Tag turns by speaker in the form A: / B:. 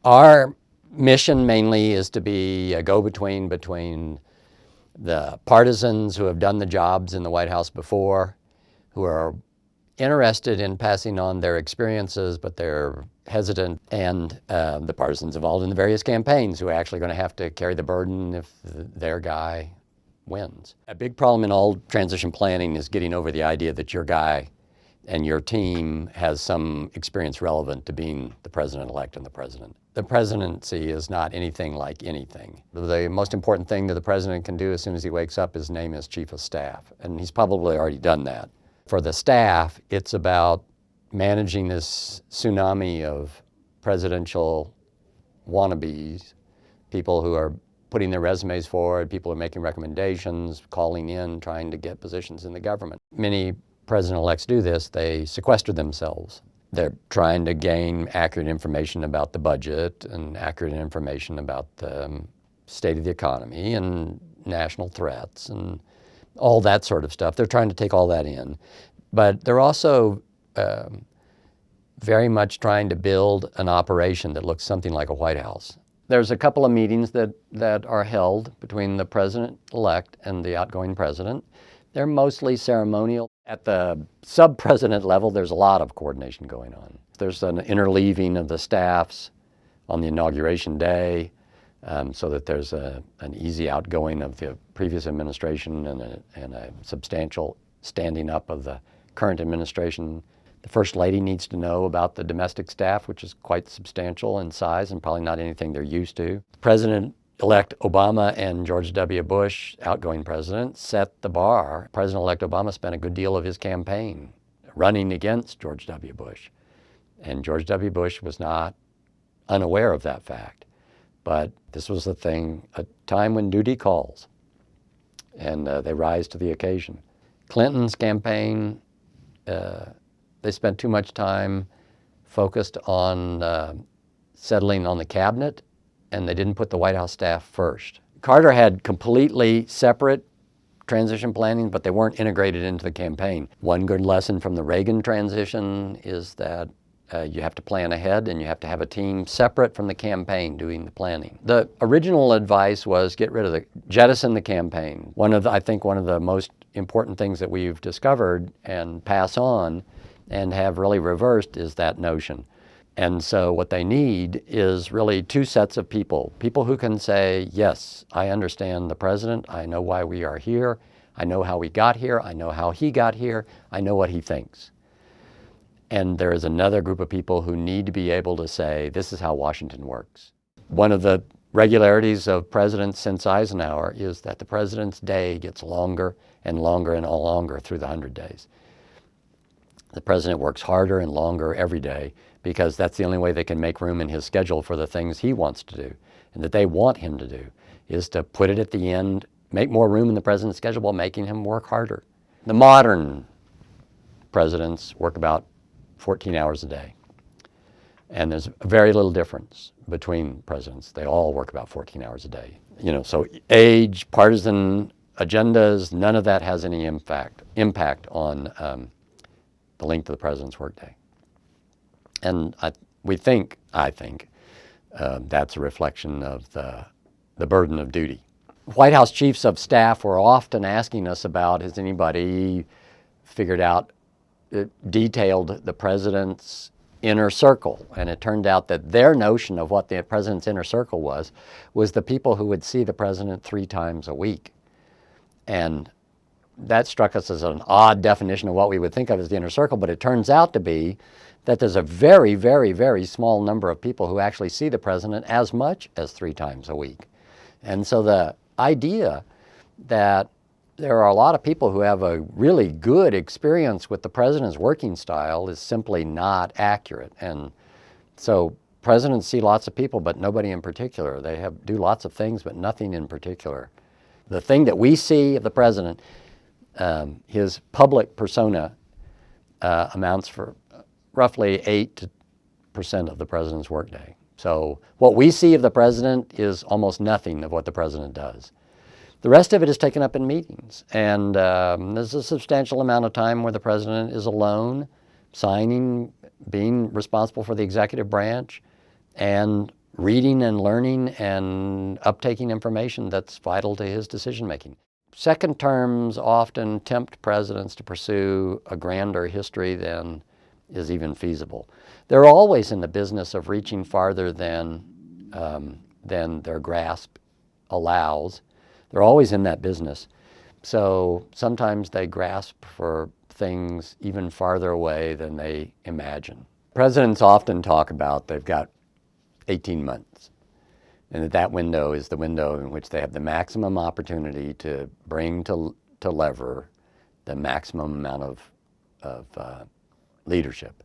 A: Our mission mainly is to be a go-between between the partisans who have done the jobs in the White House before, who are interested in passing on their experiences, but they're hesitant, and the partisans involved in the various campaigns who are actually going to have to carry the burden if their guy wins. A big problem in all transition planning is getting over the idea that your guy and your team has some experience relevant to being the president-elect and the president. The presidency is not anything like anything. The most important thing that the president can do as soon as he wakes up is name his chief of staff, and he's probably already done that. For the staff, it's about managing this tsunami of presidential wannabes, people who are putting their resumes forward, people who are making recommendations, calling in, trying to get positions in the government. Many president-elects do this. They sequester themselves. They're trying to gain accurate information about the budget and accurate information about the state of the economy and national threats and all that sort of stuff. They're trying to take all that in. But they're also very much trying to build an operation that looks something like a White House. There's a couple of meetings that are held between the president-elect and the outgoing president. They're mostly ceremonial. At the sub-president level, there's a lot of coordination going on. There's an interleaving of the staffs on the inauguration day so that there's an easy outgoing of the previous administration and a substantial standing up of the current administration. The First Lady needs to know about the domestic staff, which is quite substantial in size and probably not anything they're used to. President-elect Obama and George W. Bush, outgoing president, set the bar. President-elect Obama spent a good deal of his campaign running against George W. Bush. And George W. Bush was not unaware of that fact. But this was a time when duty calls, and they rise to the occasion. Clinton's campaign, they spent too much time focused on settling on the cabinet, and they didn't put the White House staff first. Carter had completely separate transition planning, but they weren't integrated into the campaign. One good lesson from the Reagan transition is that you have to plan ahead and you have to have a team separate from the campaign doing the planning. The original advice was jettison the campaign. I think one of the most important things that we've discovered and pass on and have really reversed is that notion. And so what they need is really two sets of people who can say, yes, I understand the president, I know why we are here, I know how we got here, I know how he got here, I know what he thinks. And there is another group of people who need to be able to say, this is how Washington works. One of the regularities of presidents since Eisenhower is that the president's day gets longer and longer and longer through the 100 days. The president works harder and longer every day because that's the only way they can make room in his schedule for the things he wants to do and that they want him to do, is to put it at the end, make more room in the president's schedule while making him work harder. The modern presidents work about 14 hours a day. And there's very little difference between presidents. They all work about 14 hours a day. So age, partisan agendas, none of that has any impact on the length of the president's workday. And I think that's a reflection of the burden of duty. White House chiefs of staff were often asking us about, has anybody figured out, detailed the president's inner circle? And it turned out that their notion of what the president's inner circle was the people who would see the president 3 times a week. And that struck us as an odd definition of what we would think of as the inner circle, but it turns out to be that there's a very, very, very small number of people who actually see the president as much as 3 times a week. And so the idea that there are a lot of people who have a really good experience with the president's working style is simply not accurate. And so presidents see lots of people, but nobody in particular. They do lots of things, but nothing in particular. The thing that we see of the president, his public persona, amounts for roughly 8% of the president's workday. So what we see of the president is almost nothing of what the president does. The rest of it is taken up in meetings, and there's a substantial amount of time where the president is alone, signing, being responsible for the executive branch, and reading and learning and uptaking information that's vital to his decision making. Second terms often tempt presidents to pursue a grander history than is even feasible. They're always in the business of reaching farther than their grasp allows. They're always in that business. So sometimes they grasp for things even farther away than they imagine. Presidents often talk about they've got 18 months, and that window is the window in which they have the maximum opportunity to bring to lever the maximum amount of leadership.